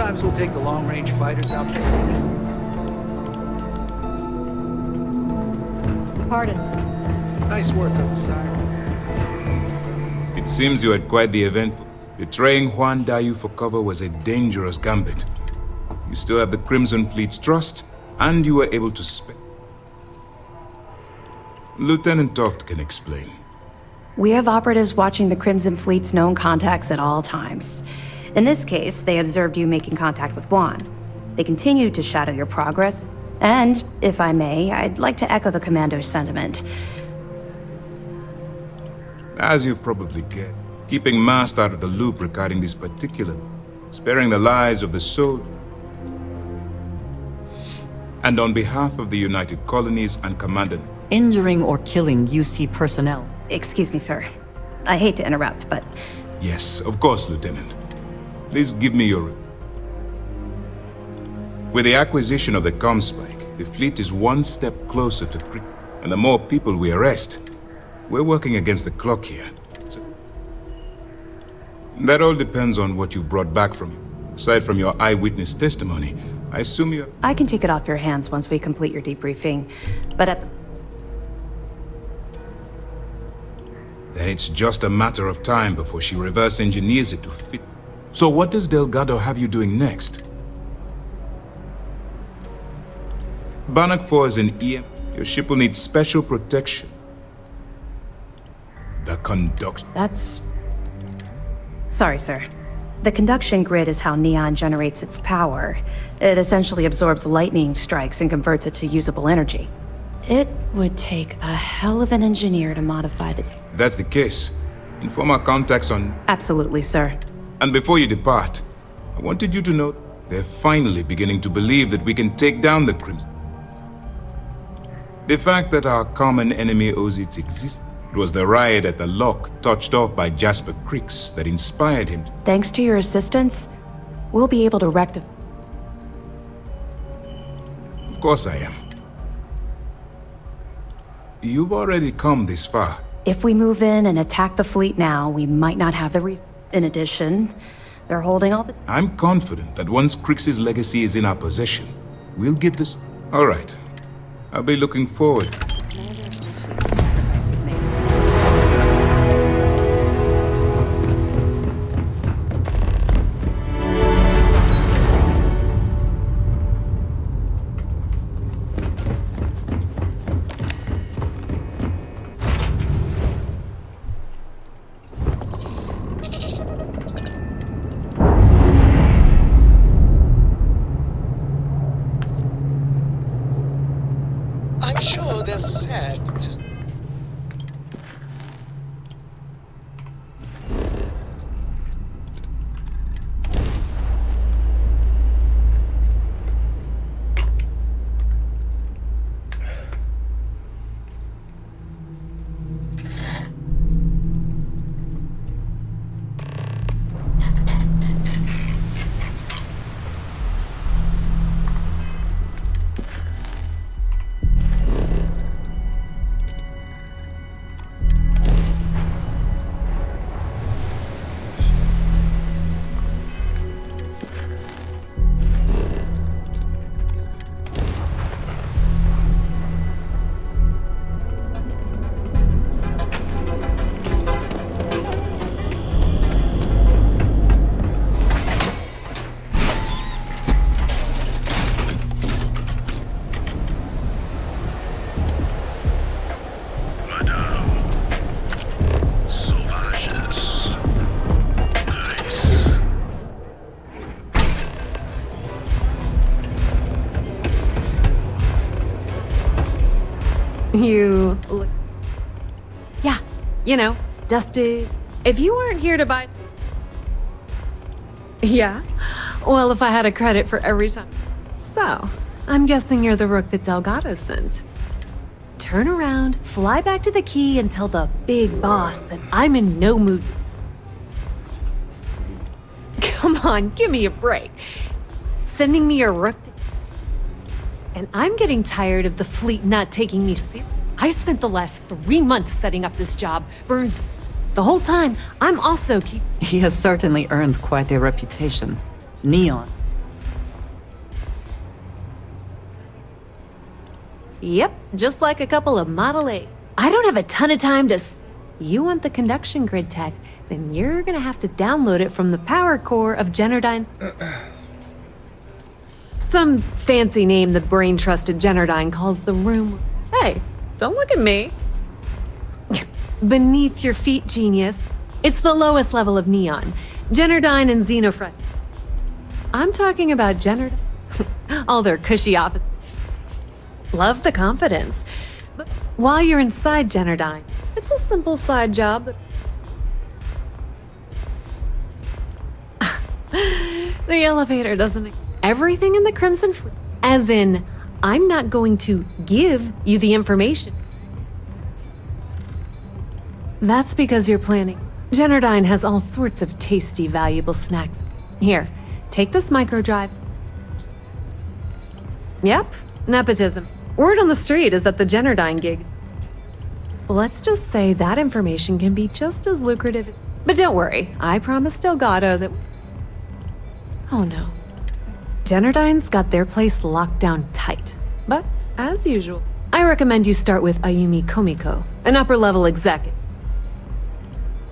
Sometimes we'll take the long-range fighters out. Pardon. Nice work on the side. It seems you had quite the event. Betraying Juan Dayu for cover was a dangerous gambit. You still have the Crimson Fleet's trust, and you were able to Lieutenant Toft can explain. We have operatives watching the Crimson Fleet's known contacts at all times. In this case, they observed you making contact with Juan. They continued to shadow your progress, and, if I may, I'd like to echo the Commando's sentiment. As you probably get, keeping Mast out of the loop regarding this particular, sparing the lives of the soldiers. And on behalf of the United Colonies and Commandant, Injuring or killing UC personnel. Excuse me, sir. I hate to interrupt, but... Yes, of course, Lieutenant. Please give me your... With the acquisition of the Comspike, the fleet is one step closer to Creek. And the more people we arrest, we're working against the clock here. So... That all depends on what you brought back from you. Aside from your eyewitness testimony, I assume you're... I can take it off your hands once we complete your debriefing, but at the... Then it's just a matter of time before she reverse engineers it to fit. So what does Delgado have you doing next? Bannock 4 is an EM. Your ship will need special protection. The conduct... That's... Sorry, sir. The conduction grid is how Neon generates its power. It essentially absorbs lightning strikes and converts it to usable energy. It would take a hell of an engineer to modify the... That's the case. Inform our contacts on... Absolutely, sir. And before you depart, I wanted you to know they're finally beginning to believe that we can take down the Crimson. The fact that our common enemy owes its existence. It was the riot at the lock, touched off by Jasper Creeks, that inspired him. Thanks to your assistance, we'll be able to rectify... Of course I am. You've already come this far. If we move in and attack the fleet now, we might not have the In addition, they're holding all the... I'm confident that once Creeks' legacy is in our possession, we'll get this... All right. I'll be looking forward. I'm sure they're sad to... You look... Yeah, you know, dusted. If you weren't here to buy... Yeah? Well, if I had a credit for every time... So, I'm guessing you're the rook that Delgado sent. Turn around, fly back to the key, and tell the big boss that I'm in no mood to... Come on, give me a break. Sending me a rook to... And I'm getting tired of the fleet not taking me seriously. I spent the last 3 months setting up this job. Burns. The whole time, I'm also He has certainly earned quite a reputation. Neon. Yep, just like a couple of Model 8. I don't have a ton of time to... You want the conduction grid tech, then you're gonna have to download it from the power core of Generdyne's... Some fancy name the brain-trusted Generdyne calls the room... Hey, don't look at me. Beneath your feet, genius. It's the lowest level of Neon. Generdyne and Xenofret. I'm talking about Generdyne. All their cushy office. Love the confidence. But while you're inside Generdyne, it's a simple side job that... The elevator doesn't... Everything in the Crimson Fleet. As in, I'm not going to give you the information. That's because you're planning. Generdyne has all sorts of tasty, valuable snacks. Here, take this microdrive. Yep, nepotism. Word on the street is that the Generdyne gig. Let's just say that information can be just as lucrative. But don't worry, I promised Delgado that... Oh no. Generdyne's got their place locked down tight. But, as usual, I recommend you start with Ayumi Komiko, an upper-level executive.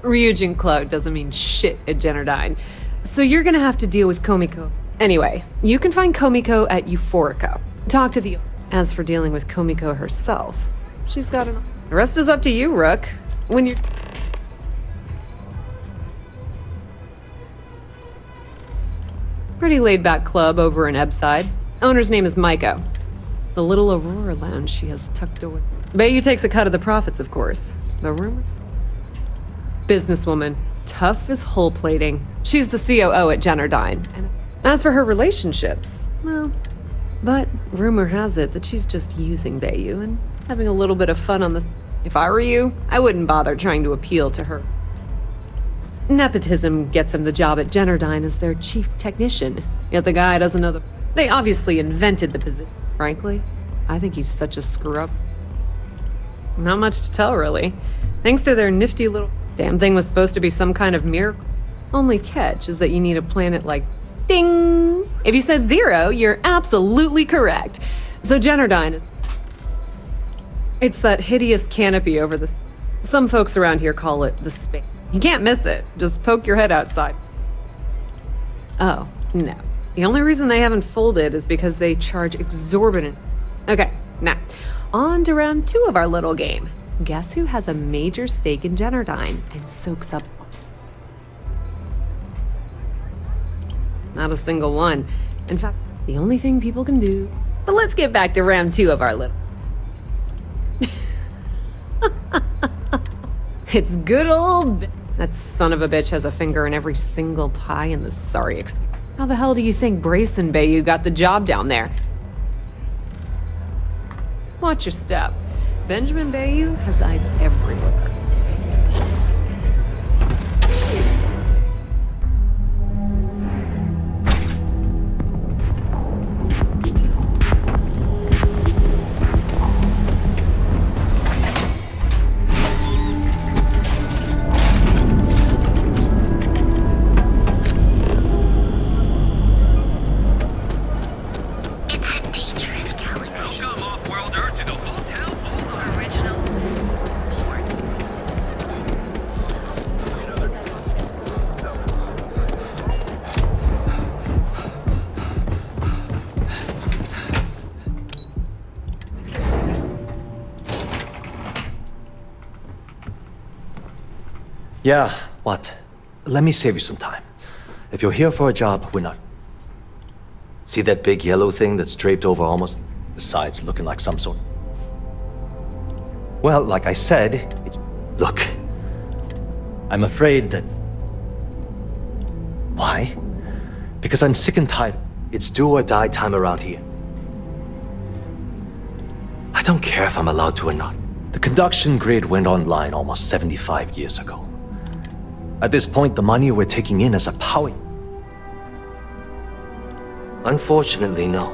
Ryujin Cloud doesn't mean shit at Generdyne, so you're gonna have to deal with Komiko. Anyway, you can find Komiko at Euphorica. Talk to the... As for dealing with Komiko herself, she's got an... The rest is up to you, Rook. When you're... Pretty laid-back club over in Ebside. Owner's name is Maiko. The little Aurora lounge she has tucked away. Bayou takes a cut of the profits, of course. The rumor? Businesswoman. Tough as hull plating. She's the COO at Generdyne. And as for her relationships, well... But rumor has it that she's just using Bayou and having a little bit of fun on this. If I were you, I wouldn't bother trying to appeal to her. Nepotism gets him the job at Generdyne as their chief technician, yet the guy doesn't know the... They obviously invented the position. Frankly, I think he's such a screw-up. Not much to tell, really. Thanks to their nifty little... Damn thing was supposed to be some kind of miracle. Only catch is that you need a planet like... Ding! If you said 0, you're absolutely correct. So Generdyne... It's that hideous canopy over the... Some folks around here call it the space. You can't miss it. Just poke your head outside. Oh, no. The only reason they haven't folded is because they charge exorbitant... Okay, now, on to round 2 of our little game. Guess who has a major stake in Generdyne and soaks up... Not a single one. In fact, the only thing people can do... But let's get back to round 2 of our little... It's good old... That son of a bitch has a finger in every single pie in the sorry excuse. How the hell do you think Brayson Bayou got the job down there? Watch your step. Benjamin Bayou has eyes everywhere. Yeah, what? Let me save you some time. If you're here for a job, we're not. See that big yellow thing that's draped over almost? Besides looking like some sort... Well, like I said, look. I'm afraid that... Why? Because I'm sick and tired. It's do or die time around here. I don't care if I'm allowed to or not. The conduction grid went online almost 75 years ago. At this point, the money we're taking in is a power... Unfortunately, no.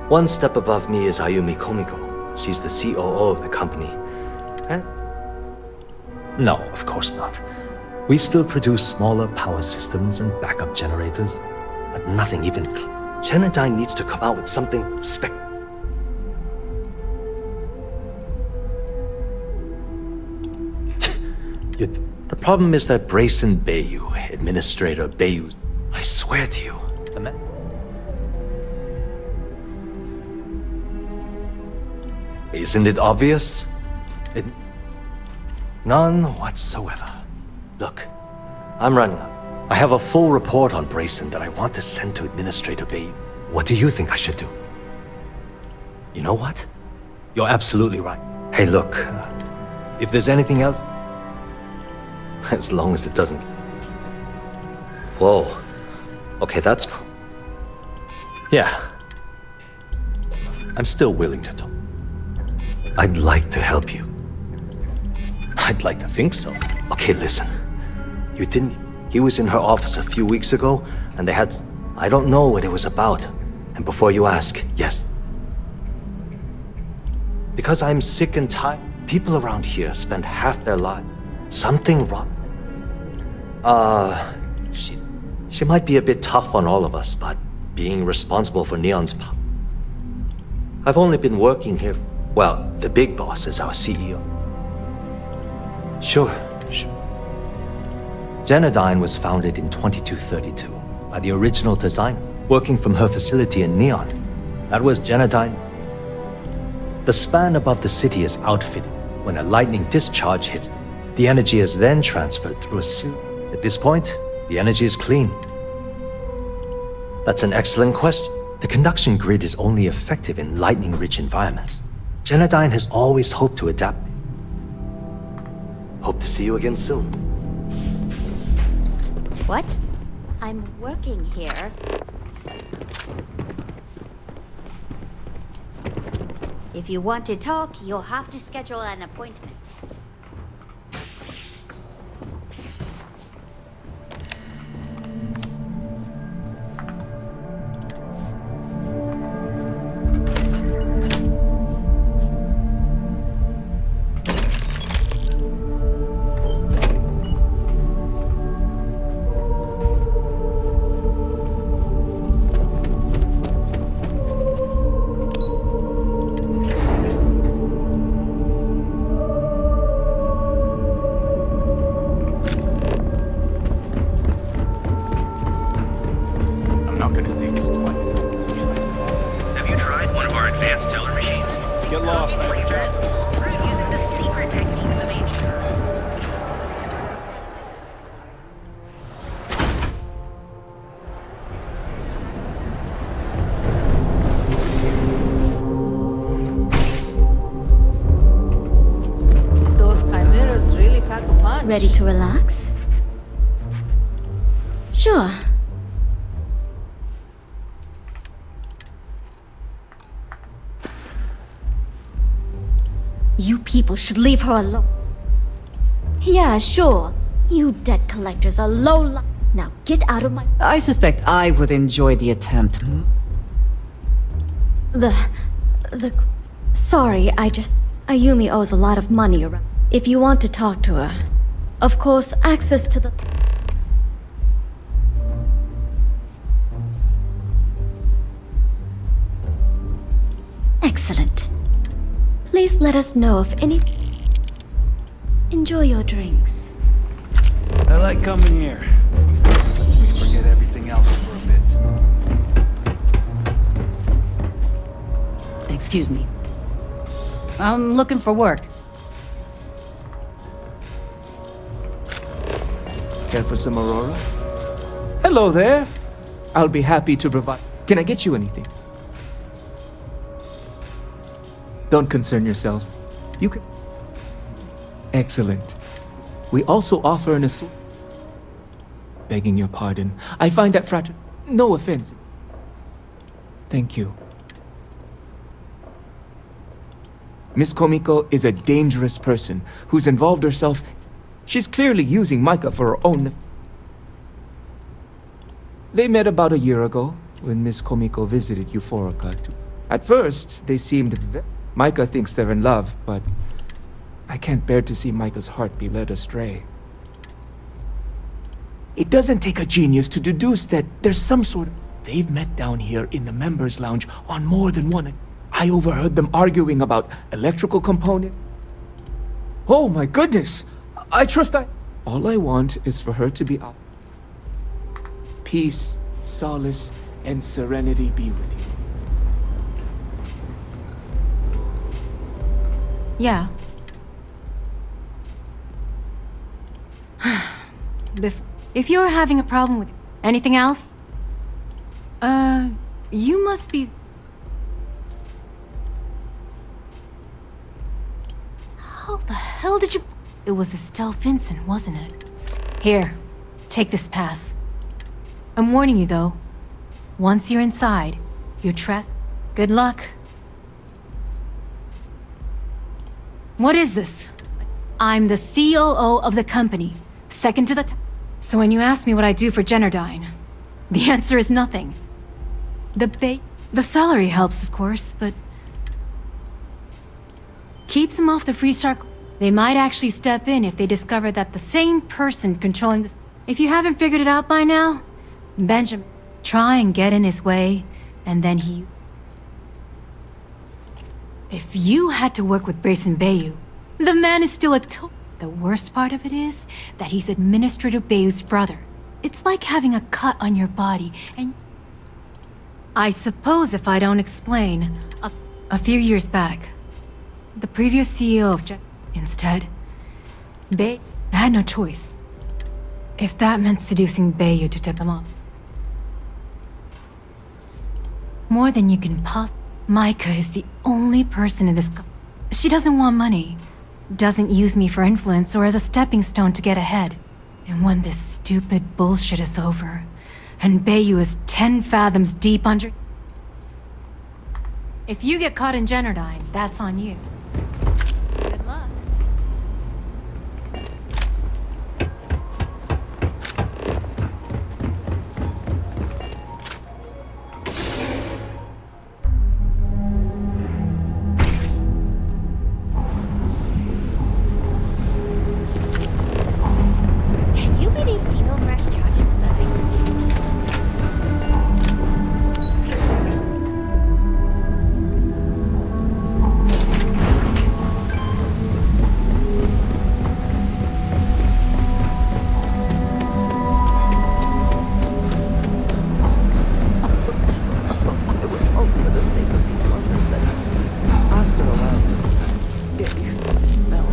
One step above me is Ayumi Komiko. She's the COO of the company. And... No, of course not. We still produce smaller power systems and backup generators, but nothing even... Generdyne needs to come out with something The problem is that Brayson Bayou, Administrator Bayou, I swear to you, the man. Isn't it obvious? None whatsoever. Look, I'm running up. I have a full report on Brayson that I want to send to Administrator Bayou. What do you think I should do? You know what? You're absolutely right. Hey, look, if there's anything else, as long as it doesn't... Whoa. Okay, that's cool. Yeah. I'm still willing to talk. I'd like to help you. I'd like to think so. Okay, listen. You didn't... He was in her office a few weeks ago, and they had... I don't know what it was about. And before you ask, yes. Because I'm sick and tired. People around here spend half their life. Something wrong. She might be a bit tough on all of us, but being responsible for Neon's power. I've only been working here. Well, the big boss is our CEO. Sure. Genodyne was founded in 2232 by the original designer, working from her facility in Neon. That was Genodyne. The span above the city is outfitted. When a lightning discharge hits, the energy is then transferred through a sewer. At this point, the energy is clean. That's an excellent question. The conduction grid is only effective in lightning-rich environments. Genodyne has always hoped to adapt. Hope to see you again soon. What? I'm working here. If you want to talk, you'll have to schedule an appointment. Ready to relax? Sure. You people should leave her alone. Yeah, sure. You debt collectors are low. Now get out of my... I suspect I would enjoy the attempt. Sorry, Ayumi owes a lot of money around. If you want to talk to her, of course, access to the... Excellent. Please let us know if any... Enjoy your drinks. I like coming here. Lets me forget everything else for a bit. Excuse me. I'm looking for work. Care for some Aurora? Hello there. I'll be happy to provide. Can I get you anything? Don't concern yourself. You can... Excellent. We also offer an assortment. Begging your pardon. I find that No offense. Thank you. Miss Komiko is a dangerous person who's involved herself. She's clearly using Micah for her own... They met about a year ago, when Miss Komiko visited Euphorica. At first, they seemed... Micah thinks they're in love, but... I can't bear to see Micah's heart be led astray. It doesn't take a genius to deduce that there's some sort of... They've met down here in the members' lounge on more than one... I overheard them arguing about electrical component. Oh my goodness! I trust I... All I want is for her to be out. Peace, solace, and serenity be with you. Yeah. If you're having a problem with anything else, you must be... How the hell did you... It was Estelle Vincent, wasn't it? Here, take this pass. I'm warning you, though. Once you're inside, you're Good luck. What is this? I'm the COO of the company, second to the top. So when you ask me what I do for Generdyne, the answer is nothing. The salary helps, of course, but keeps them off the Freestar. They might actually step in if they discover that the same person controlling this. If you haven't figured it out by now, Benjamin, try and get in his way, and then he... If you had to work with Grayson Bayou, the man is still The worst part of it is that he's Administrator Bayou's brother. It's like having a cut on your body, and... I suppose if I don't explain, a few years back, the previous CEO of instead, Bay had no choice. If that meant seducing Bayou to tip him off. More than you can Micah is the only person in this She doesn't want money. Doesn't use me for influence or as a stepping stone to get ahead. And when this stupid bullshit is over, and Bayou is 10 fathoms deep under... If you get caught in Generdyne, that's on you. Good luck. Can you believe Zeno fresh charges today? After a while, get used to the smell.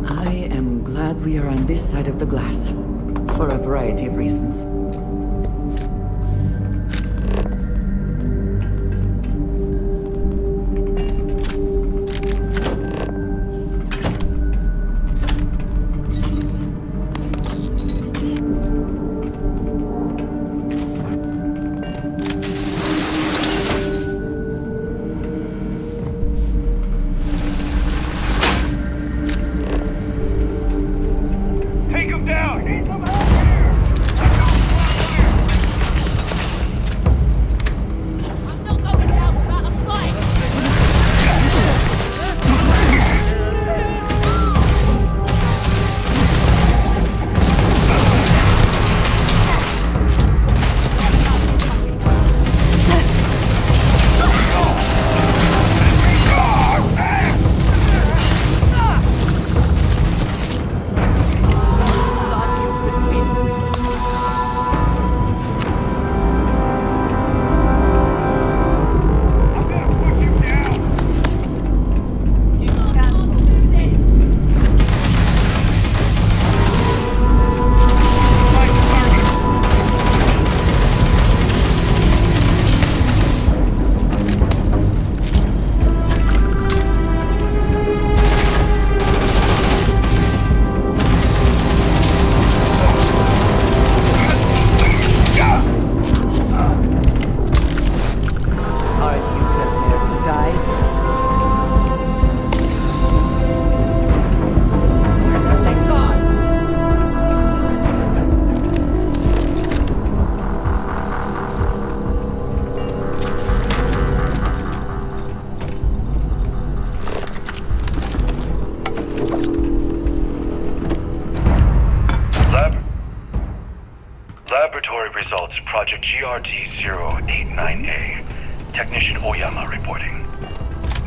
I am glad we are on this side of the glass, for a variety of reasons. Take him down! Need some help here! results, Project GRT-089A. Technician Oyama reporting.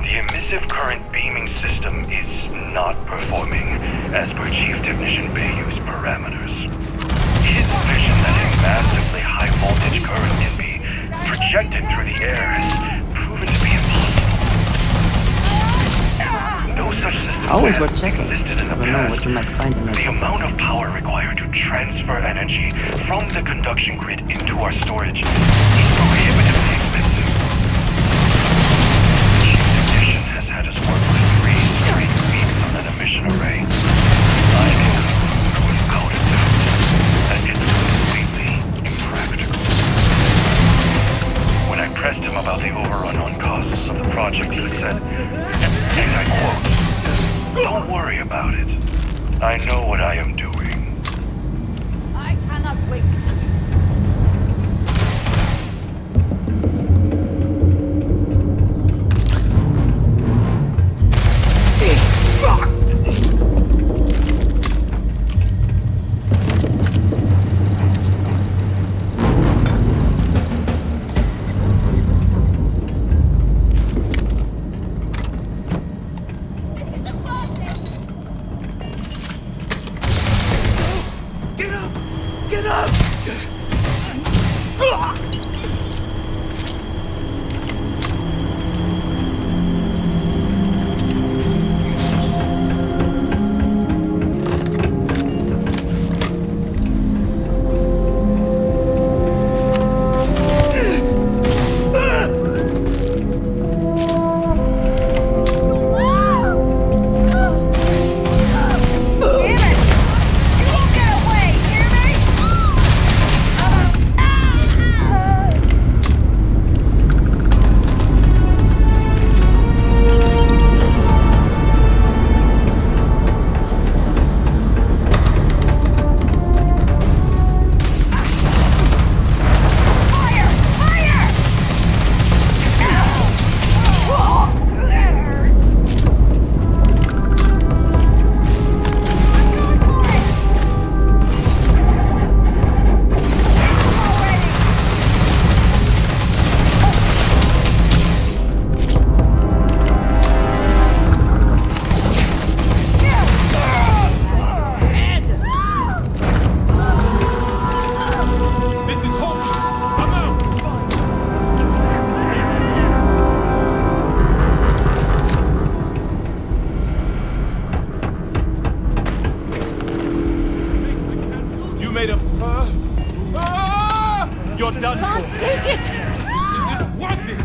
The emissive current beaming system is not performing as per Chief Technician Bayou's parameters. His vision that a massively high voltage current can be projected through the air has proven to be impossible. No such system Always has worth checking. existed in the Never know past. what you might find in those The amount buckets. of power required to transfer energy from the conduction grid into our storage is prohibitively expensive. The chief technician has had us work with 3 straight weeks on an emission array. I conclude without a doubt that it's completely impractical. When I pressed him about the overrun on costs of the project, he said, and I quote, "Don't worry about it. I know what I am doing." I cannot wait. Get up! Get up! This is hopeless! I'm out! You made a... You're done for. Take it! This isn't worth it!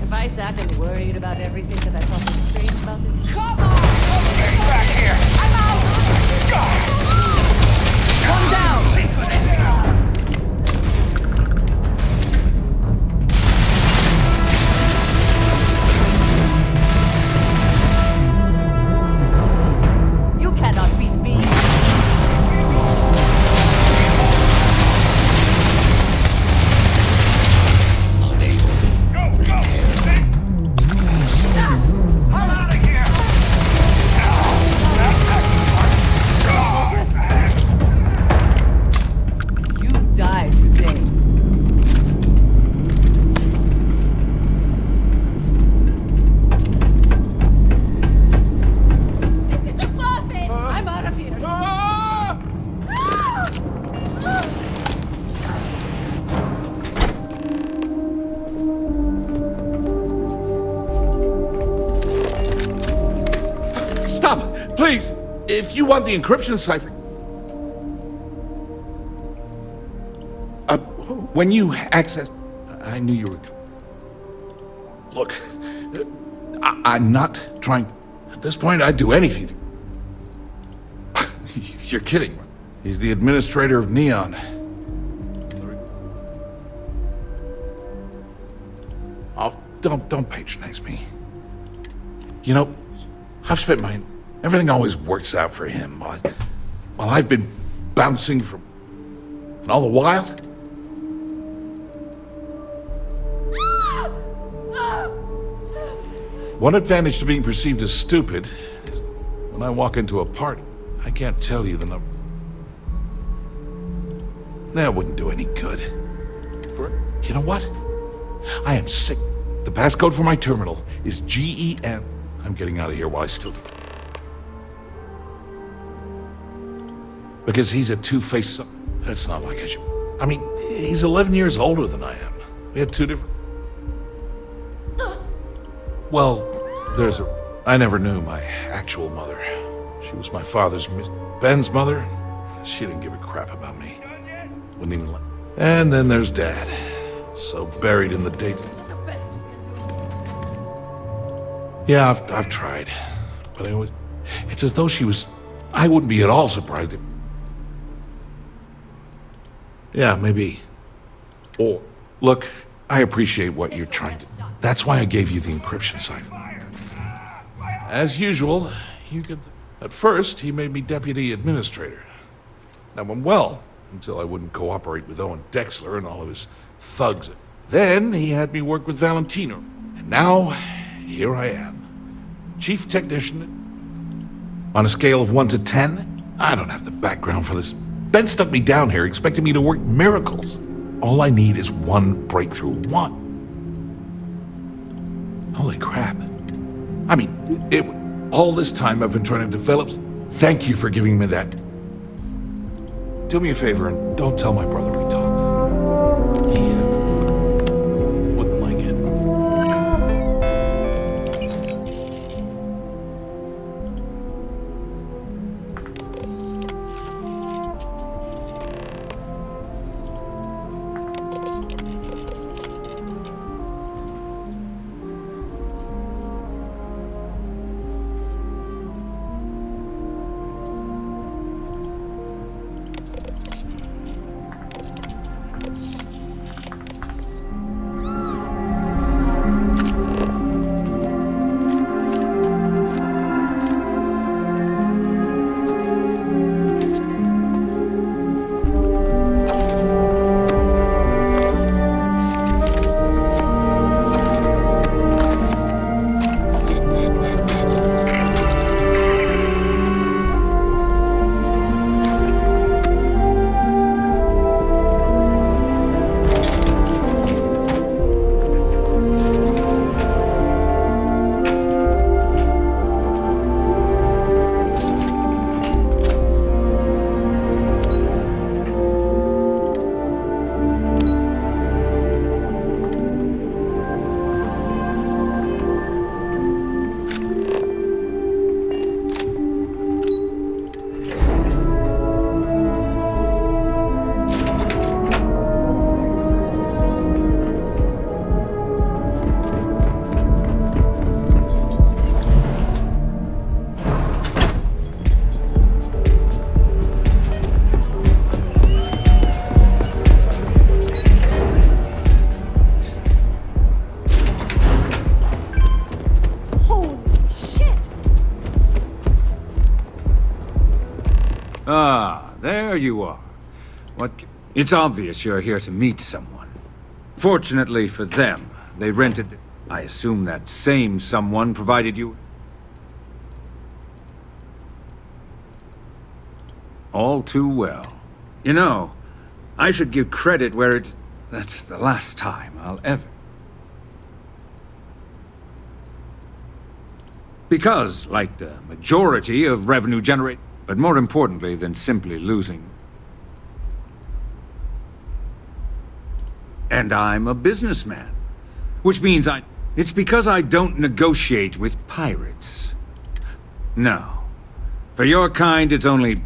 If I sat and worried about everything that I thought was strange about this. Come on! Get back here! I'm out! Come down! You cannot beat me! I'm out of here! Please, if you want the encryption cipher... when you access... I knew you were... Look, I'm not trying... At this point, I'd do anything. You're kidding. He's the administrator of Neon. Oh, don't patronize me. You know, I've spent everything always works out for him while I've been bouncing from... And all the while... One advantage to being perceived as stupid is when I walk into a party, I can't tell you the number. That wouldn't do any good. You know what? I am sick. The passcode for my terminal is GEM. I'm getting out of here while I still... Because he's a two-faced son. That's not like I should... I mean, he's 11 years older than I am. We had two different... Well, I never knew my actual mother. She was my father's... Ben's mother. She didn't give a crap about me. Wouldn't even And then there's Dad. So buried in the date. Yeah, I've tried. But it's as though she was... I wouldn't be at all surprised if... Yeah, maybe. Or, look, I appreciate what you're trying to... That's why I gave you the encryption cipher. As usual, you could... At first, he made me deputy administrator. That went well, until I wouldn't cooperate with Owen Dexler and all of his thugs. Then he had me work with Valentino. And now, here I am. Chief technician. On a scale of 1 to 10, I don't have the background for this. Ben stuck me down here expecting me to work miracles. All I need is one breakthrough. One. Holy crap. I mean, all this time I've been trying to develop... Thank you for giving me that. Do me a favor and don't tell my brother we talked. He wouldn't like it. There you are. What? It's obvious you're here to meet someone. Fortunately for them, they rented the... I assume that same someone provided you... All too well. You know, I should give credit where it's... That's the last time I'll ever... Because, like the majority of revenue generate... But more importantly than simply losing... And I'm a businessman. Which means it's because I don't negotiate with pirates. No. For your kind, it's only...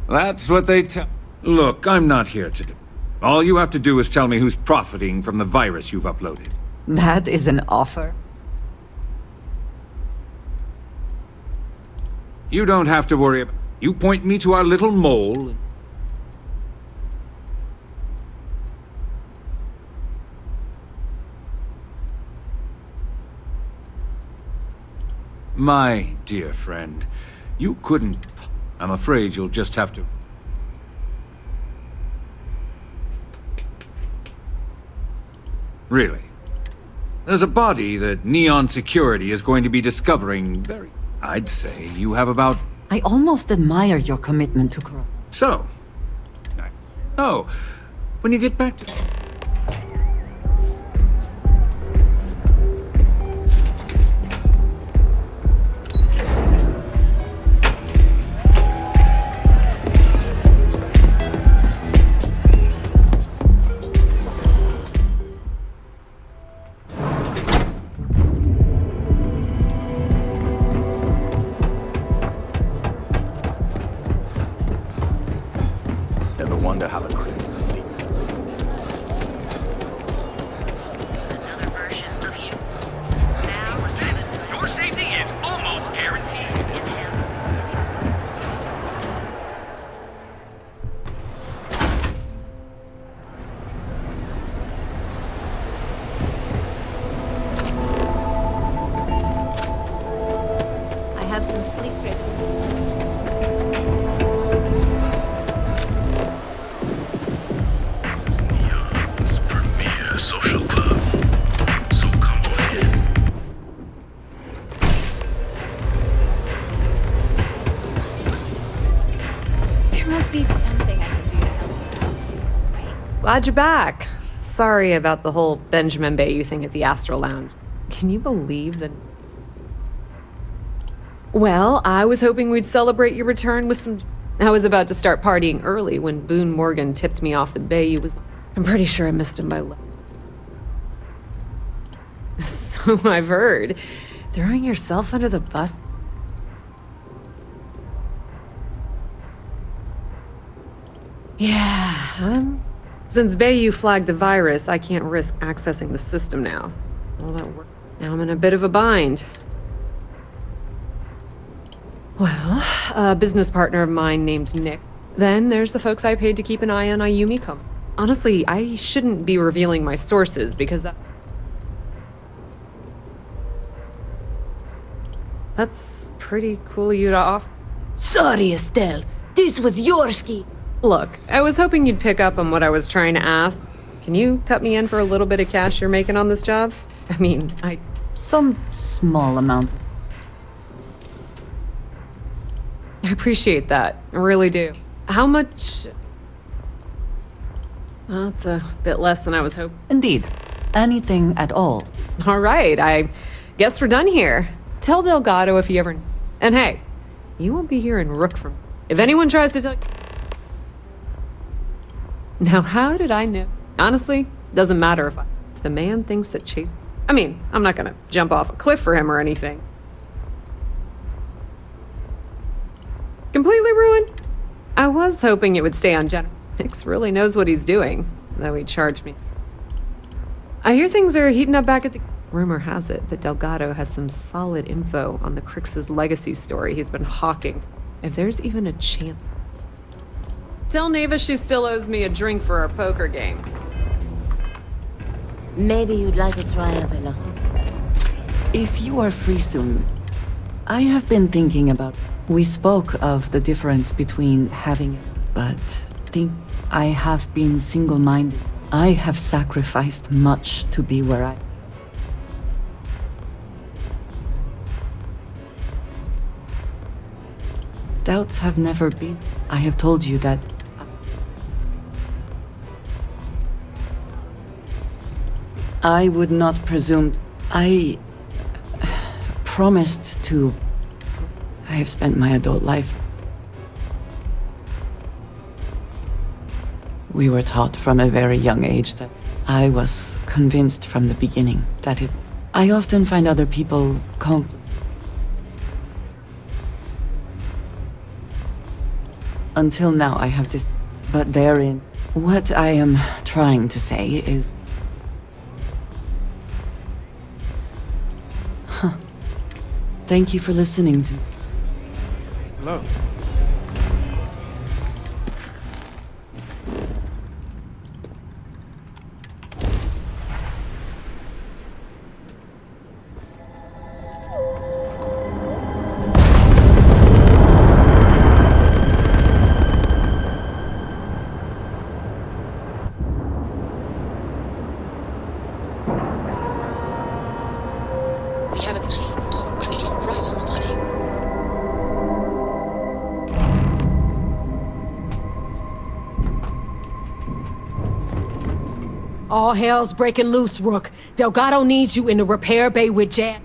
That's what they tell... Look, I'm not here to do... All you have to do is tell me who's profiting from the virus you've uploaded. That is an offer. You don't have to worry about... You point me to our little mole... My dear friend, you couldn't... I'm afraid you'll just have to... Really. There's a body that Neon Security is going to be discovering very... I'd say you have about... I almost admire your commitment to corrupt. So... Oh, when you get back to... Ever wonder how the crimson fleet... Another version of you. Now, your safety is almost guaranteed. I have some sleep break. Social club. So come on in. There must be something I can do to help. Glad you're back. Sorry about the whole Benjamin Bayou thing at the Astral Lounge. Can you believe that? Well, I was hoping we'd celebrate your return with some... I was about to start partying early when Boone Morgan tipped me off that Bayou was... I'm pretty sure I missed him by... So I've heard. Throwing yourself under the bus? Yeah, Since Bayou flagged the virus, I can't risk accessing the system now. All that work. Now I'm in a bit of a bind. Well, a business partner of mine named Nick. Then there's the folks I paid to keep an eye on Ayumi come. Honestly, I shouldn't be revealing my sources because that's pretty cool of you to offer. Sorry, Estelle. This was your ski. Look, I was hoping you'd pick up on what I was trying to ask. Can you cut me in for a little bit of cash you're making on this job? I mean, Some small amount. I appreciate that. I really do. How much? Well, it's a bit less than I was hoping. Indeed. Anything at all. All right, I guess we're done here. Tell Delgado if you ever... And hey, you won't be hearing Rook from... If anyone tries to tell... Now, how did I know? Honestly, doesn't matter if the man thinks that Chase... I mean, I'm not gonna jump off a cliff for him or anything. Completely ruined? I was hoping it would stay on Jennifer. Nix really knows what he's doing, though he charged me. I hear things are heating up back at the... Rumor has it that Delgado has some solid info on the Crix's legacy story he's been hawking. If there's even a chance... Tell Neva she still owes me a drink for our poker game. Maybe you'd like to try a velocity. If you are free soon, I have been thinking about... We spoke of the difference between having... But think I have been single-minded. I have sacrificed much to be where I... Doubts have never been. I have told you that... I would not presume... I... promised to... I have spent my adult life... We were taught from a very young age that... I was convinced from the beginning that it... I often find other people Until now, I have this. But therein, what I am trying to say is. Huh. Thank you for listening to me. Hello. We have a clean talk. You're right on the money. All hell's breaking loose, Rook. Delgado needs you in the repair bay with Jack.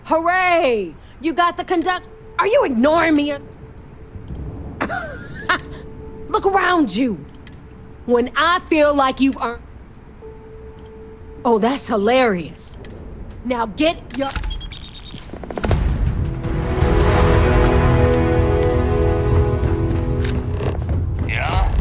Hooray! You got the conduct. Are you ignoring me? Look around you. When I feel like you've earned. Oh, that's hilarious. Now get your. Yeah?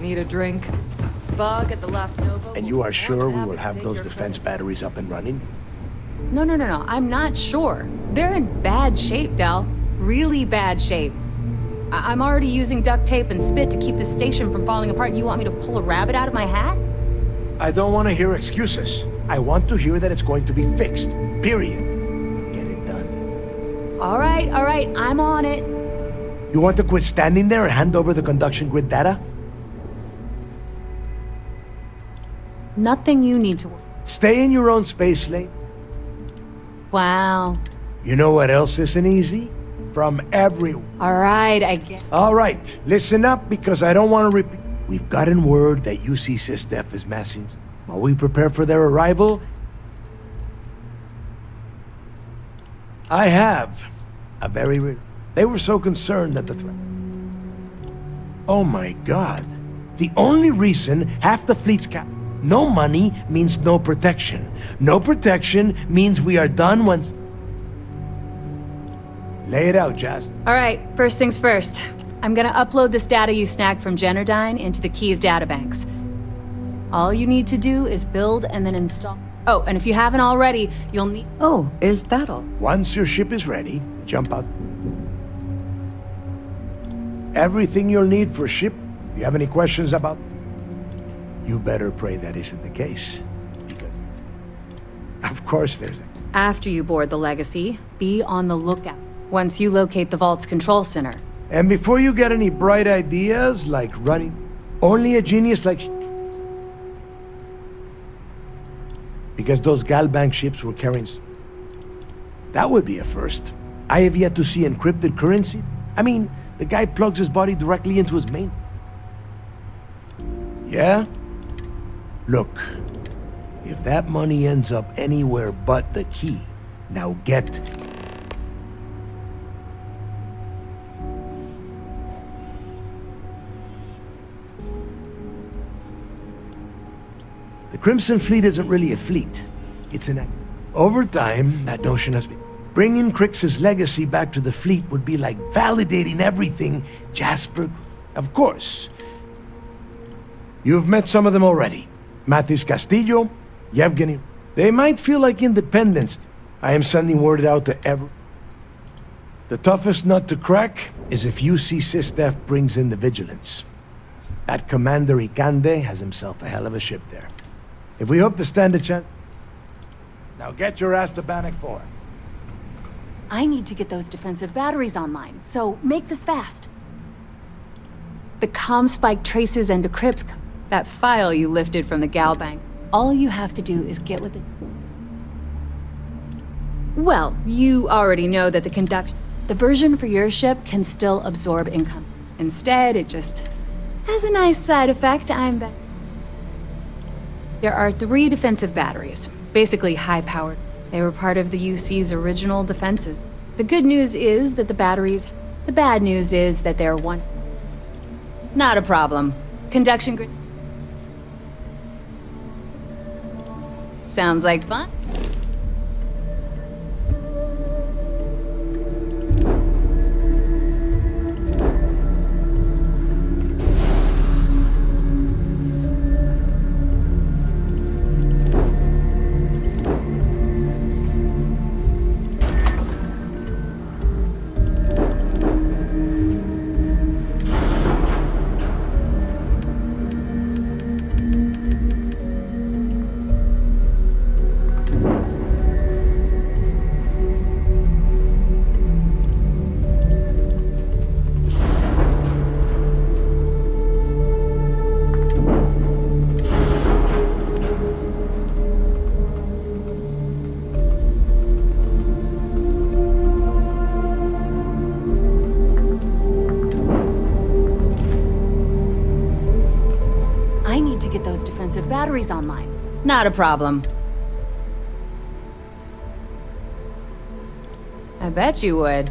Need a drink? Bug at the last Nova. And you are sure we will have those defense batteries up and running? No. I'm not sure. They're in bad shape, Del. Really bad shape. I'm already using duct tape and spit to keep the station from falling apart, and you want me to pull a rabbit out of my hat? I don't want to hear excuses. I want to hear that it's going to be fixed. Period. Get it done. All right. I'm on it. You want to quit standing there and hand over the conduction grid data? Nothing you need to worry. Stay in your own space lane. Wow. You know what else isn't easy? From everyone. All right, I get. All right, listen up because I don't want to repeat. We've gotten word that UC SysDef is massing. While we prepare for their arrival, I have a very. They were so concerned that the threat. Oh my God. The only reason half the fleet's no money means no protection. No protection means we are done once. Lay it out, Jazz. All right, first things first. I'm gonna upload this data you snagged from Generdyne into the Keys databanks. All you need to do is build and then install. Oh, and if you haven't already, you'll need. Oh, is that all? Once your ship is ready, jump out. Everything you'll need for ship. If you have any questions about. You better pray that isn't the case. Because, of course, there's a. After you board the Legacy, be on the lookout. Once you locate the Vault's control center. And before you get any bright ideas like running, only a genius like. Because those Galbank ships were carrying. That would be a first. I have yet to see encrypted currency. I mean, the guy plugs his body directly into his main. Yeah? Look, if that money ends up anywhere but the key, now get. The Crimson Fleet isn't really a fleet. It's an act. Over time, that notion has been. Bringing Crix's legacy back to the fleet would be like validating everything Jasper. Of course. You've met some of them already. Mathis Castillo, Yevgeny. They might feel like independents. I am sending word out to every. The toughest nut to crack is if UC SysDef brings in the vigilance. That Commander Ikande has himself a hell of a ship there. If we hope to stand a chance. Now get your ass to Bannock 4. I need to get those defensive batteries online, so make this fast. The ComSpike traces and decrypts that file you lifted from the Galbank. All you have to do is get with it. Well, you already know that the version for your ship can still absorb income. Instead, it just has a nice side effect. There are 3 defensive batteries, basically high-powered. They were part of the UC's original defenses. The good news is that the batteries The bad news is that they're one. Not a problem. Conduction grid. Sounds like fun. Batteries online. Not a problem. I bet you would.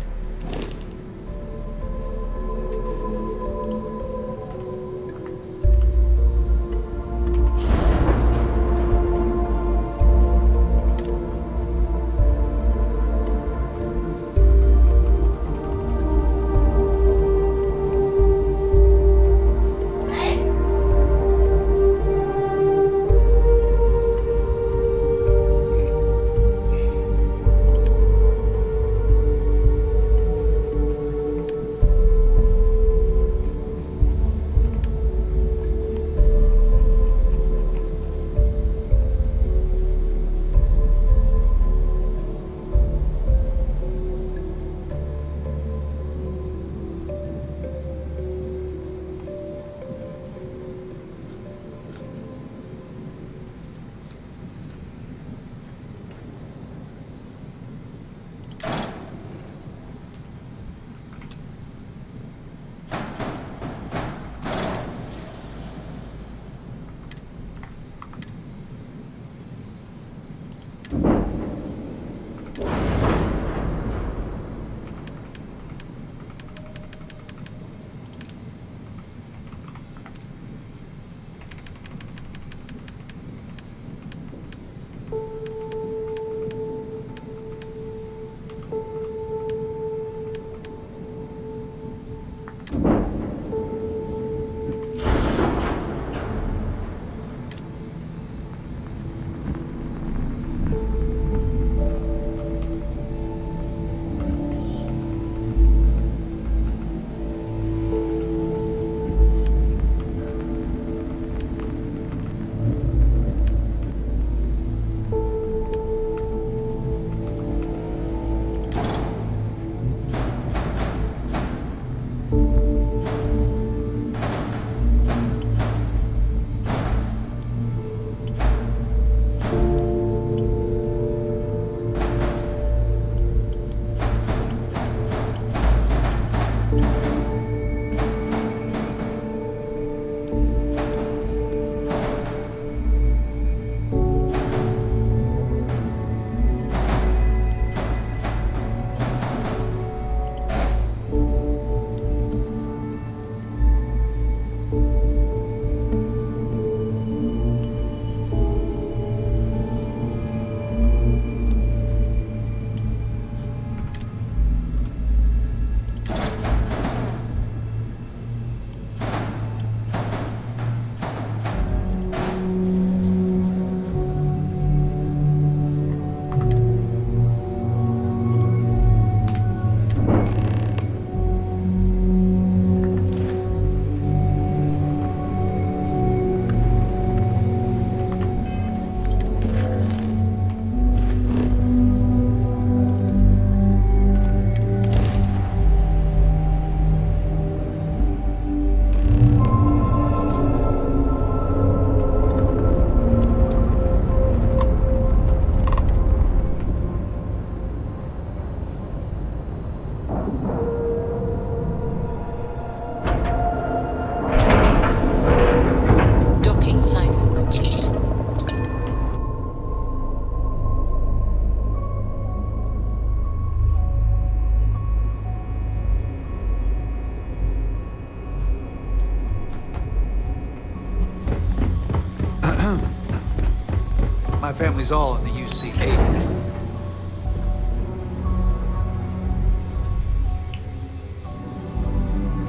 My family's all in the UCA.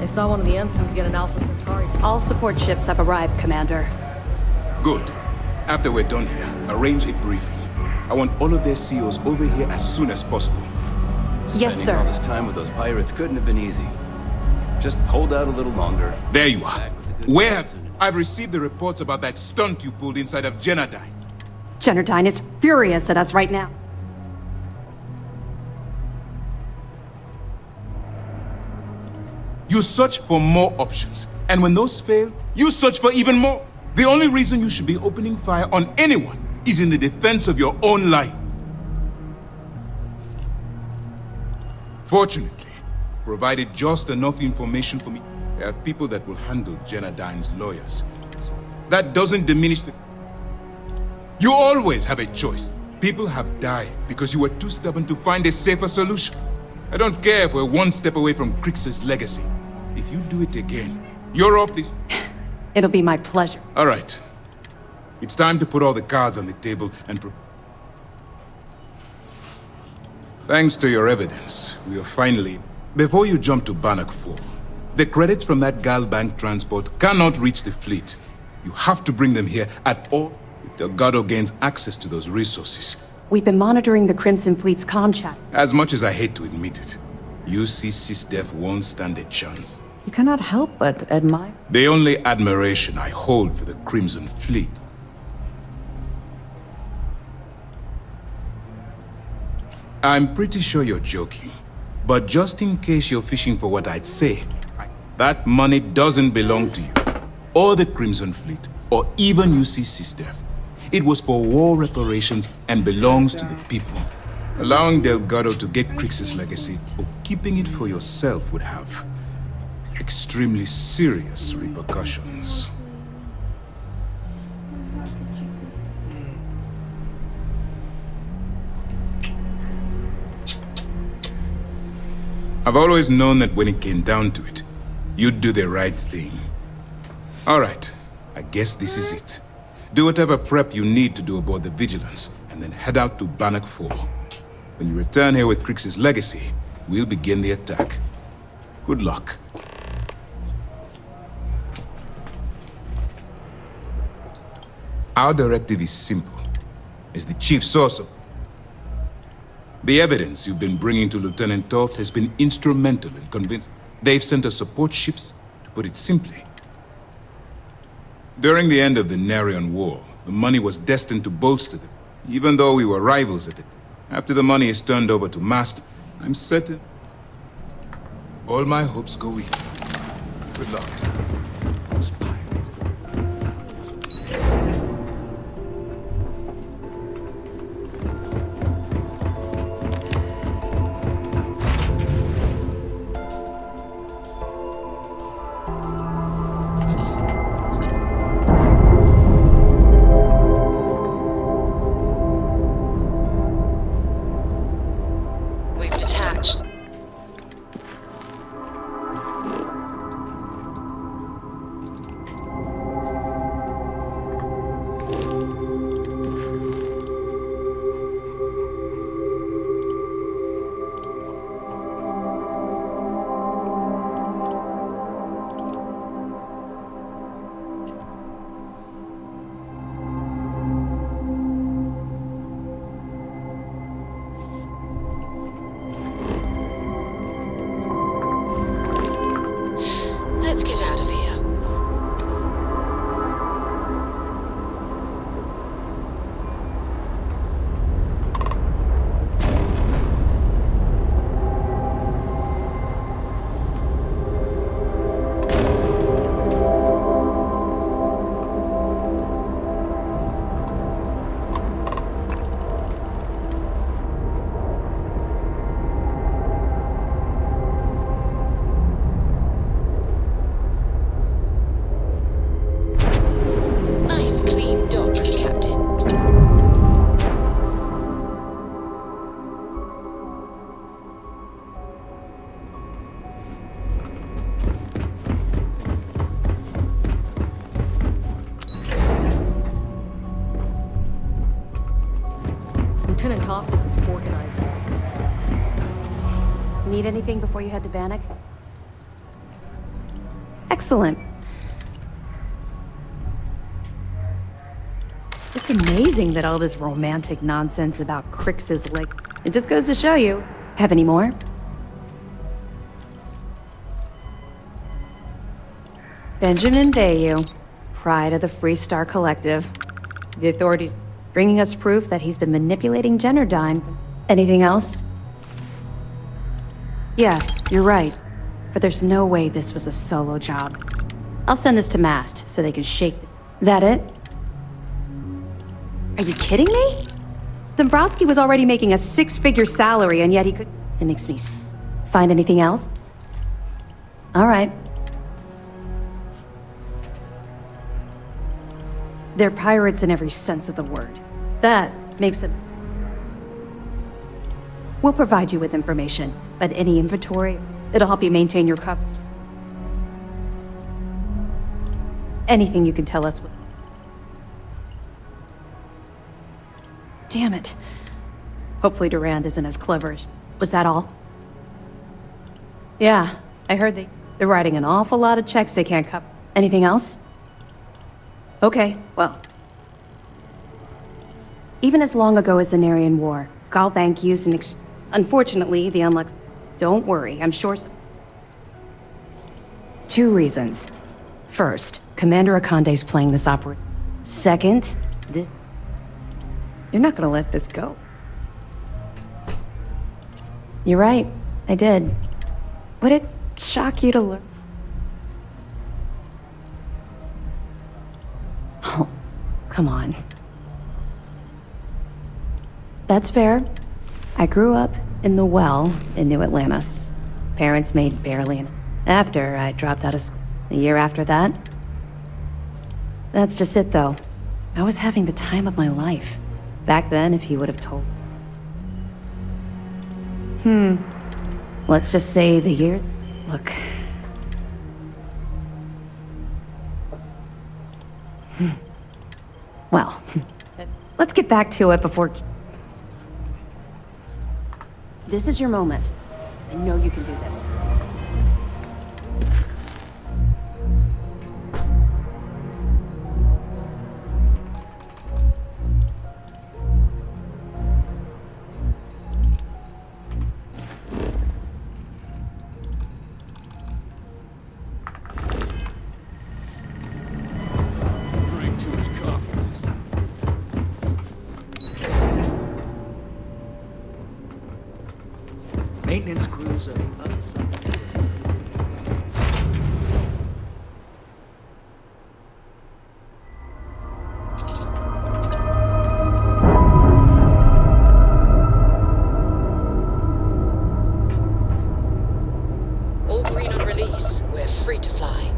I saw one of the ensigns get an Alpha Centauri. All support ships have arrived, Commander. Good. After we're done here, arrange a briefing. I want all of their CEOs over here as soon as possible. Yes, Spending sir. all this time with those pirates couldn't have been easy. Just hold out a little longer. There you are. Where? I've received the reports about that stunt you pulled inside of Genadine. Genadine is furious at us right now. You search for more options, and when those fail, you search for even more. The only reason you should be opening fire on anyone is in the defense of your own life. Fortunately, provided just enough information for me, there are people that will handle Genadine's lawyers. So that doesn't diminish the... You always have a choice. People have died because you were too stubborn to find a safer solution. I don't care if we're one step away from Crix's legacy. If you do it again, you're off this... It'll be my pleasure. All right. It's time to put all the cards on the table and... Thanks to your evidence, we are finally... Before you jump to Bannock 4, the credits from that Gal Bank transport cannot reach the fleet. You have to bring them here at all. Delgado gains access to those resources. We've been monitoring the Crimson Fleet's comm chat. As much as I hate to admit it, UC SysDef won't stand a chance. You cannot help but admire. The only admiration I hold for the Crimson Fleet. I'm pretty sure you're joking, but just in case you're fishing for what I'd say, that money doesn't belong to you, or the Crimson Fleet, or even UC SysDef. It was for war reparations and belongs to the people. Allowing Delgado to get Crix's legacy or keeping it for yourself would have extremely serious repercussions. I've always known that when it came down to it, you'd do the right thing. All right, I guess this is it. Do whatever prep you need to do aboard the Vigilance, and then head out to Bannock 4. When you return here with Crix's legacy, we'll begin the attack. Good luck. Our directive is simple. As the chief source of... The evidence you've been bringing to Lieutenant Toft has been instrumental in convincing... They've sent us support ships, to put it simply. During the end of the Narion War, the money was destined to bolster them, even though we were rivals at it. After the money is turned over to Master, I'm certain... All my hopes go with you. Good luck. Those pirates. We've detached. Need anything before you head to Bannock? Excellent. It's amazing that all this romantic nonsense about Crix's leg. It just goes to show you. Have any more? Benjamin Bayou, pride of the Free Star Collective. The authorities bringing us proof that he's been manipulating Generdyne. Anything else? Yeah, you're right. But there's no way this was a solo job. I'll send this to Mast so they can shake. That it? Are you kidding me? Dombrowski was already making a 6-figure salary, and yet he could. It makes me find anything else? All right. They're pirates in every sense of the word. That makes it. We'll provide you with information, but any inventory, it'll help you maintain your coverage. Anything you can tell us. Damn it. Hopefully Durand isn't as clever as... Was that all? Yeah, I heard they're writing an awful lot of checks they can't cover. Anything else? Okay, well. Even as long ago as the Narian War, Galbank used an Unfortunately, the Unlux... Don't worry, I'm sure... 2 reasons. First, Commander Akande's playing this opera. Second, this... You're not gonna let this go. You're right, I did. Would it shock you to learn? Oh, come on. That's fair. I grew up in the Well in New Atlantis. Parents made barely enough. After I dropped out of school. The year after that. That's just it, though. I was having the time of my life. Back then, if you would have told. Let's just say the years... Look. Well, let's get back to it before... This is your moment. I know you can do this. Maintenance crews are the other side. All green on release. We're free to fly.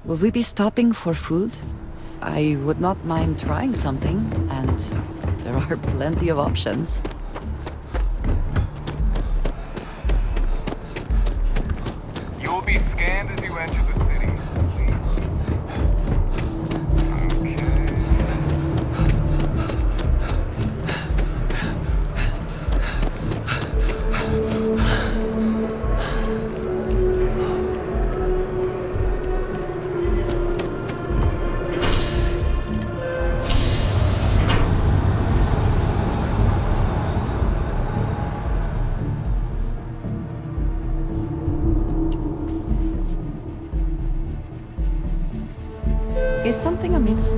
Will we be stopping for food? I would not mind trying something, and there are plenty of options. You will be scanned as you enter the city. Is something amiss?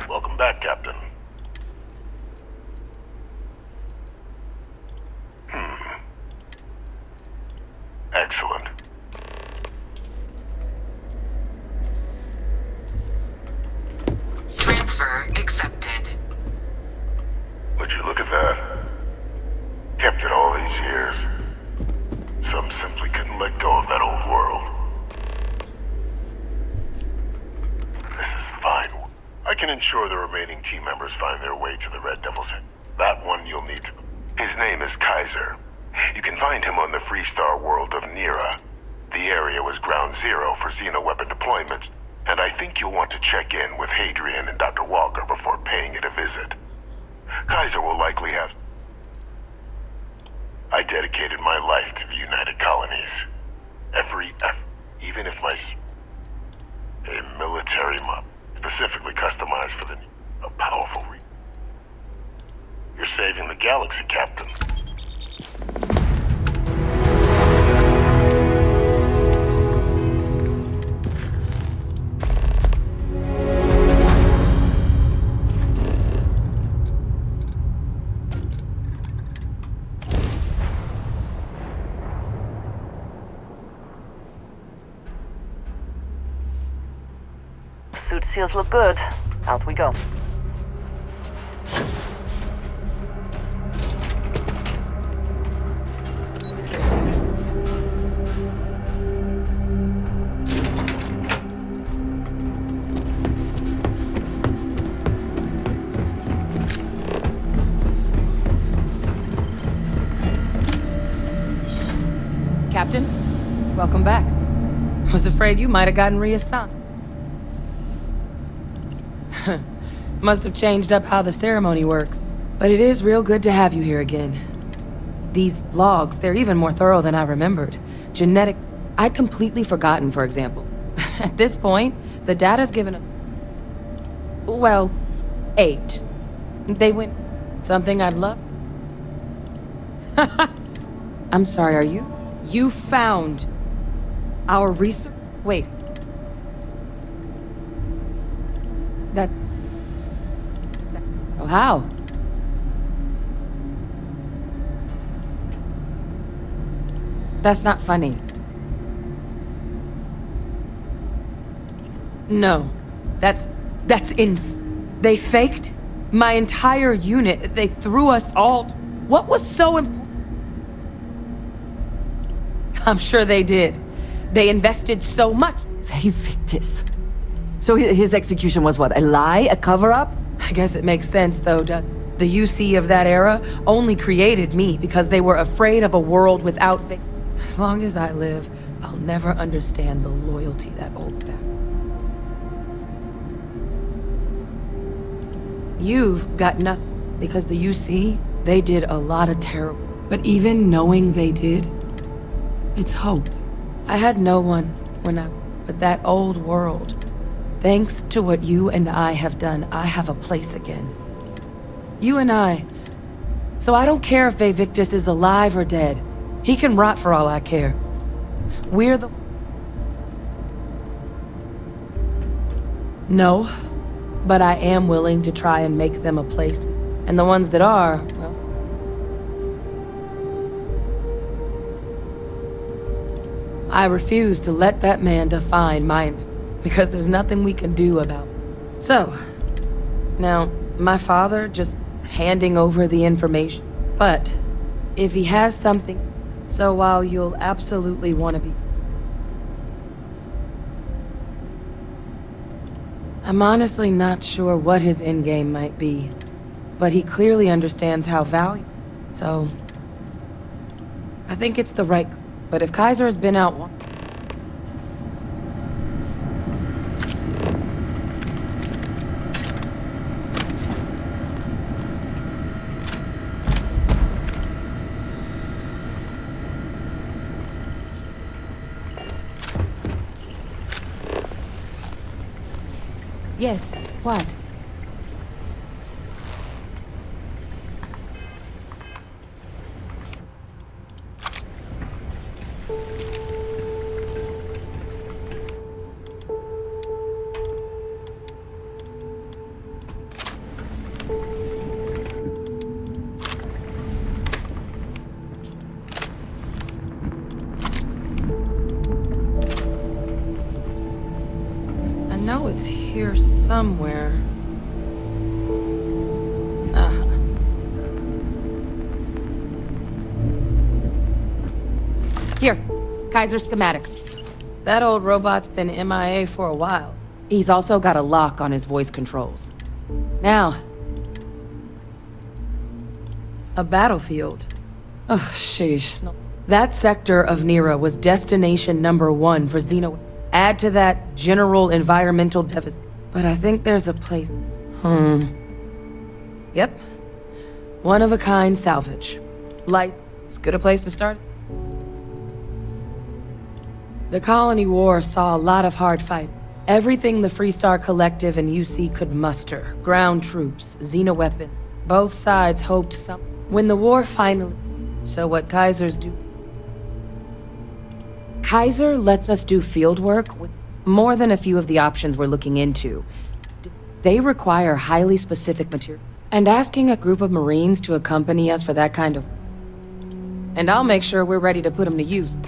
Welcome back, Captain. Excellent. Transfer accepted. Would you look at that? Kept it all these years. Some simply couldn't let go of that old world. This is fine. I can ensure the remaining team members find their way to the Red Devil's head. That one you'll need to... His name is Kaiser. You can find him on the Freestar world of Nira. The area was ground zero for xeno-weapon deployments, and I think you'll want to check in with Hadrian and Dr. Walker before paying it a visit. Kaiser will likely have... I dedicated my life to the United Colonies. Every effort, even if a military mob, specifically customized for a powerful You're saving the galaxy, Captain. Suit seals look good. Out we go. Captain, welcome back. Was afraid you might have gotten reassigned. Must have changed up how the ceremony works. But it is real good to have you here again. These logs, they're even more thorough than I remembered. Genetic... I'd completely forgotten, for example. At this point, the data's given a... Well, 8. They went... Something I'd love... I'm sorry, are you? You found... our research... Wait. That... Oh, how? That's not funny. No. That's They faked my entire unit. They threw us all... What was so important? I'm sure they did. They invested so much. Very fictitious. So his execution was what, a lie? A cover-up? I guess it makes sense, though, the UC of that era only created me because they were afraid of a world without... As long as I live, I'll never understand the loyalty that old back. You've got nothing, because the UC, they did a lot of terrible. But even knowing they did, it's hope. I had no one but that old world. Thanks to what you and I have done, I have a place again. You and I. So I don't care if Victus is alive or dead. He can rot for all I care. We're the... No, but I am willing to try and make them a place. And the ones that are, well... I refuse to let that man define mine, because there's nothing we can do about it. So, now, my father just handing over the information. But, if he has something, so while you'll absolutely want to be... I'm honestly not sure what his endgame might be, but he clearly understands how valuable. So, I think it's the right... But if Kaiser has been out... Yes, what? I know it's here somewhere. Here, Kaiser schematics. That old robot's been MIA for a while. He's also got a lock on his voice controls. Now, a battlefield. Ugh, sheesh. That sector of Nera was destination #1 for Xeno. Add to that general environmental deficit. But I think there's a place. Yep. One-of-a-kind salvage. It's good a place to start. The Colony War saw a lot of hard fight. Everything the Freestar Collective and UC could muster. Ground troops, xenoweapon. Both sides hoped some... When the war finally... So what Kaiser's do... Kaiser lets us do field work with more than a few of the options we're looking into. They require highly specific material. And asking a group of Marines to accompany us for that kind of... And I'll make sure we're ready to put them to use.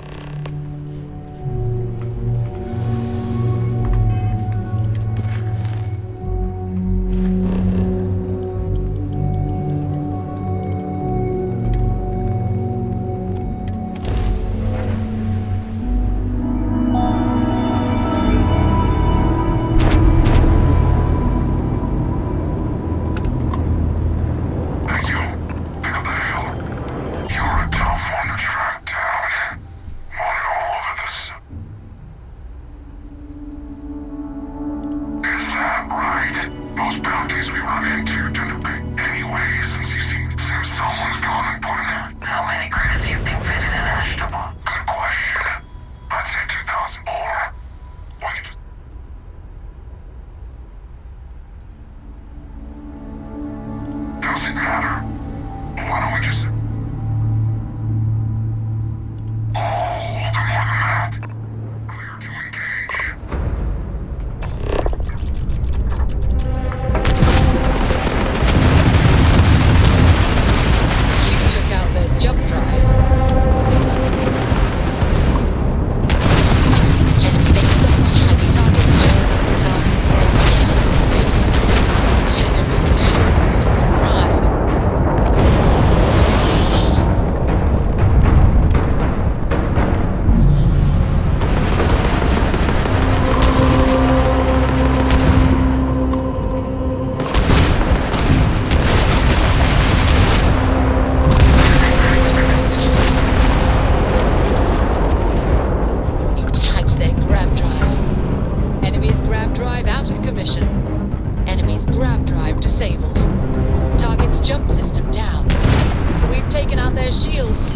their shields.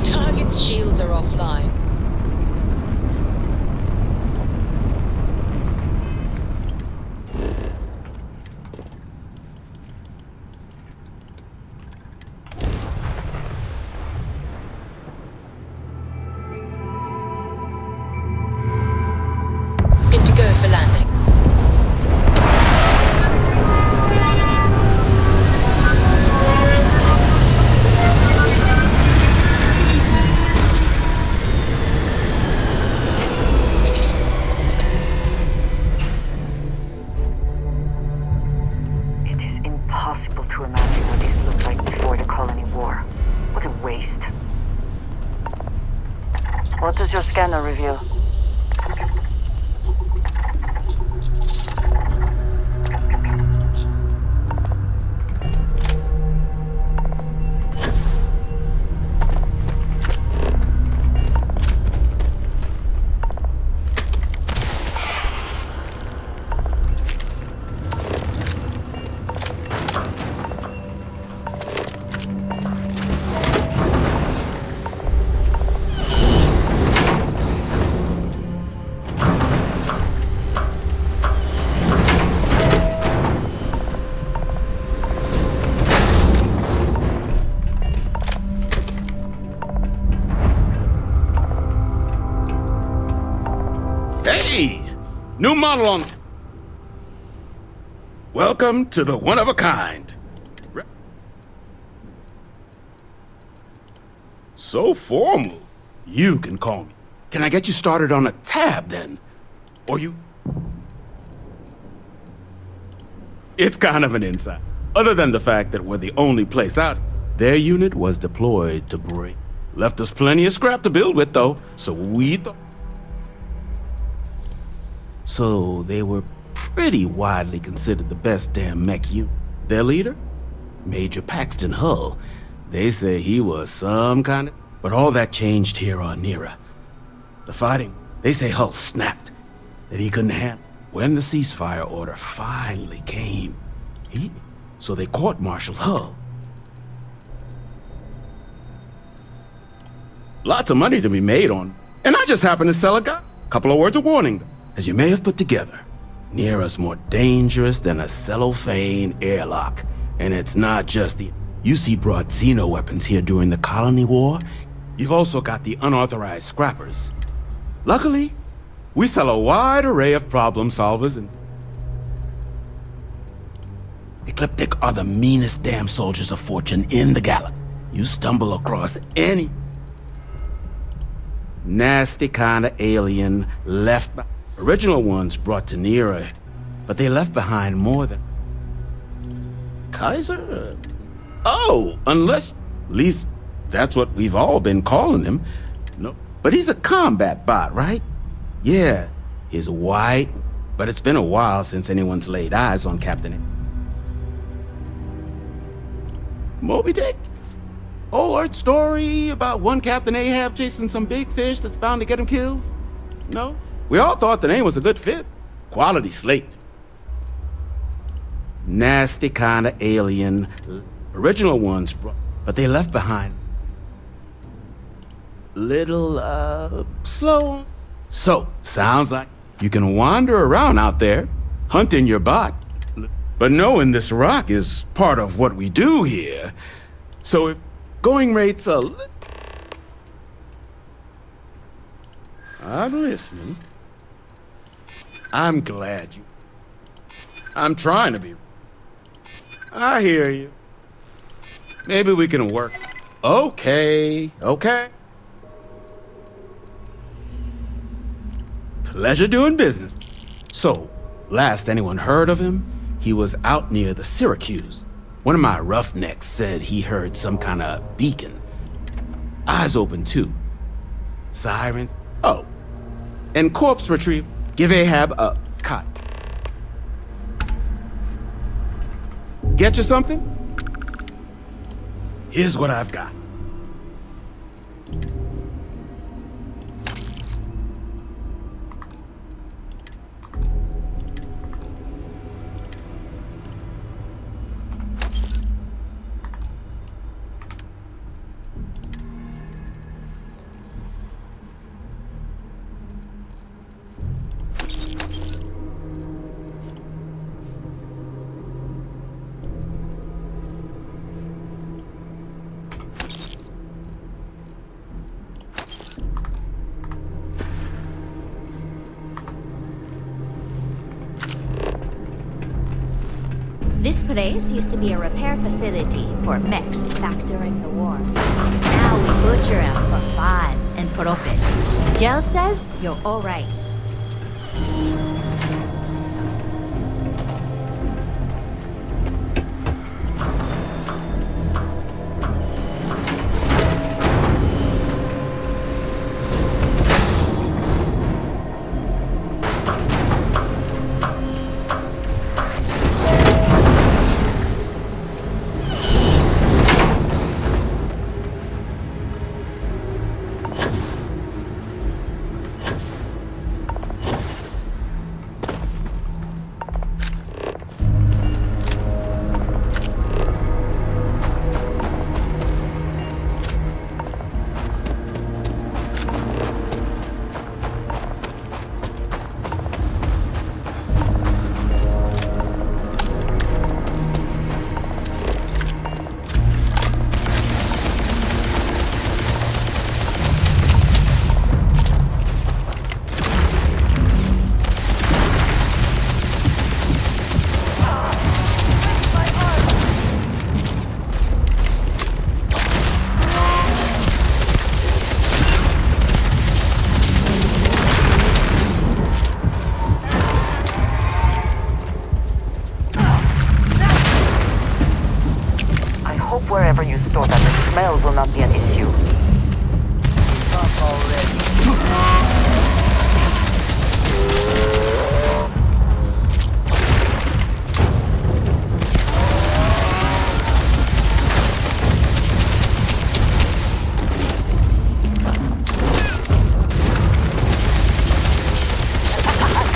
Target's shields are offline. Good to go for landing. It is impossible to imagine what this looked like before the colony war. What a waste. What does your scanner reveal? Hey! New model on... Welcome to the one-of-a-kind. So formal. You can call me. Can I get you started on a tab, then? Or you... It's kind of an insight. Other than the fact that we're the only place out, their unit was deployed to break. Left us plenty of scrap to build with, though, so we thought... So they were pretty widely considered the best damn mech unit. Their leader? Major Paxton Hull. They say he was some kind of... But all that changed here on Nera. The fighting, they say Hull snapped. That he couldn't handle. When the ceasefire order finally came, So they court-martialed Hull. Lots of money to be made on. And I just happened to sell a guy. Couple of words of warning. As you may have put together, Nera's more dangerous than a cellophane airlock. And it's not just the... UC brought Xeno weapons here during the Colony War. You've also got the unauthorized scrappers. Luckily, we sell a wide array of problem solvers and... Ecliptic are the meanest damn soldiers of fortune in the galaxy. You stumble across any... nasty kind of alien left by... Original ones brought to Nera, but they left behind more than... Kaiser? Oh, unless... At least that's what we've all been calling him. No, but he's a combat bot, right? Yeah, he's white, but it's been a while since anyone's laid eyes on Captain... Moby Dick? Old Earth story about one Captain Ahab chasing some big fish that's bound to get him killed? No? We all thought the name was a good fit. Quality slate. Nasty kind of alien. Original ones, but they left behind. Little, slow. So, sounds like you can wander around out there, hunting your bot. But knowing this rock is part of what we do here. So if going rates are... I'm listening. I'm glad you... I'm trying to be... I hear you. Maybe we can work. Okay. Pleasure doing business. So, last anyone heard of him, he was out near the Syracuse. One of my roughnecks said he heard some kind of beacon. Eyes open too. Sirens. Oh. And corpse retrieve. Give Ahab a cot. Get you something? Here's what I've got. This place used to be a repair facility for mechs back during the war. Now we butcher them for fun and profit. Joe says you're all right. Wherever you store that, the smell will not be an issue.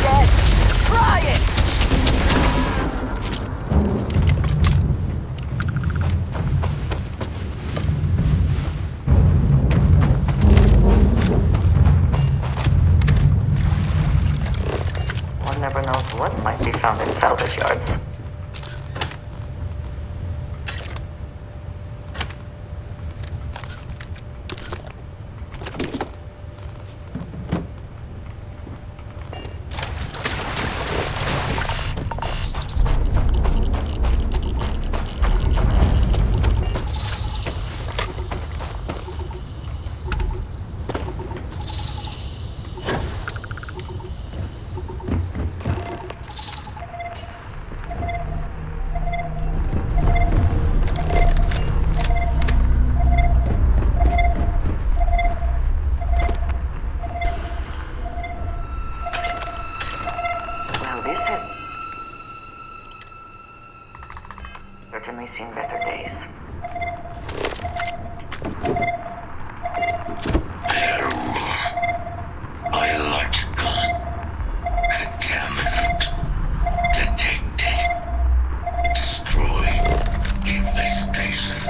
Dead. Try it! Never knows what might be found in salvage yards. Certainly seen better days. Biological contaminant detected. Destroy infestation.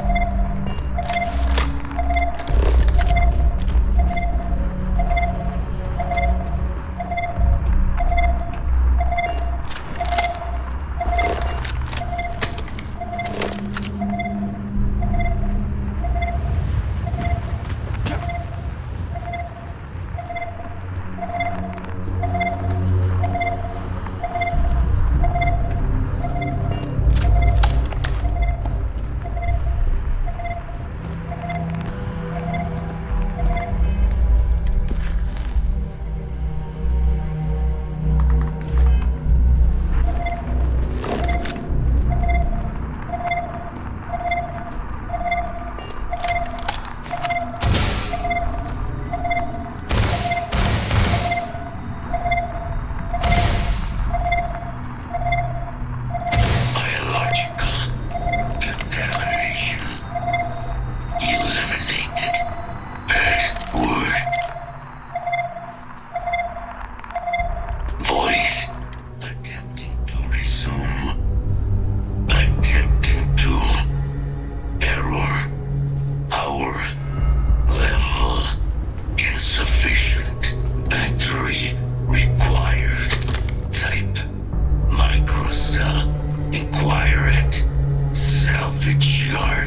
Salvage yard.